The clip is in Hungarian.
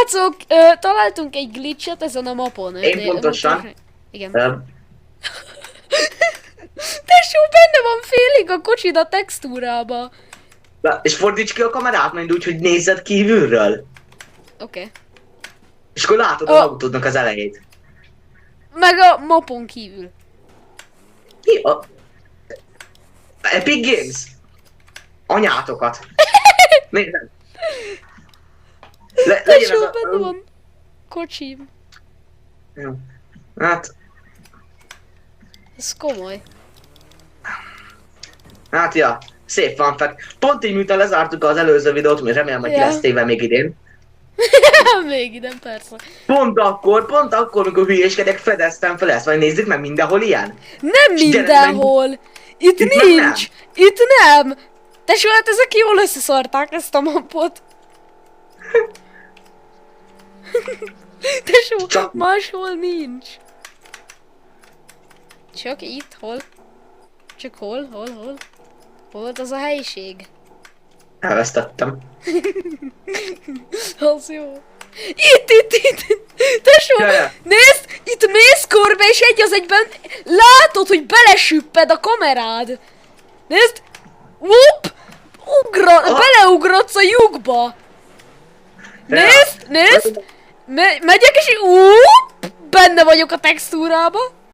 Srácok, találtunk egy glitchet ezen a mapon. Én pontosan. Igen. Ö, Tesó, benne van félig a kocsid a textúrába. és fordíts ki a kamerát, majd úgy, hogy nézzed kívülről. Oké. És akkor látod az autódnak az elejét. Meg a mapon kívül. Mi a... Epic Games? Anyátokat. Nézd. Legyen ez Tesó, a... benne van kocsim. Jó. Hát... Ez komoly. Hát ja, szép van fact. Pont így, miután lezártuk az előző videót, mert remélem, hogy ki Ja. lesz téve még idén. Még ide, persze. Pont akkor, amikor hülyéskedek, fedeztem fel ezt, vagy nézzük meg mindenhol ilyen. Nem És gyere, mindenhol. Itt Itt meg nincs. Itt nem. Tesó, hát ezek jól összeszarták ezt a mapot. Tesó, Csak- máshol nincs. Csak itt, hol? Csak hol? Hol volt az a helység? Elvesztettem. Az jó. Itt! Tesó, Jaj. nézd! Itt mész körbe és egy az egyben látod, hogy belesüpped a kamerád. Nézd! Upp! Beleugratsz a lyukba. Nézd! Megyek és upp! Benne vagyok a textúrába.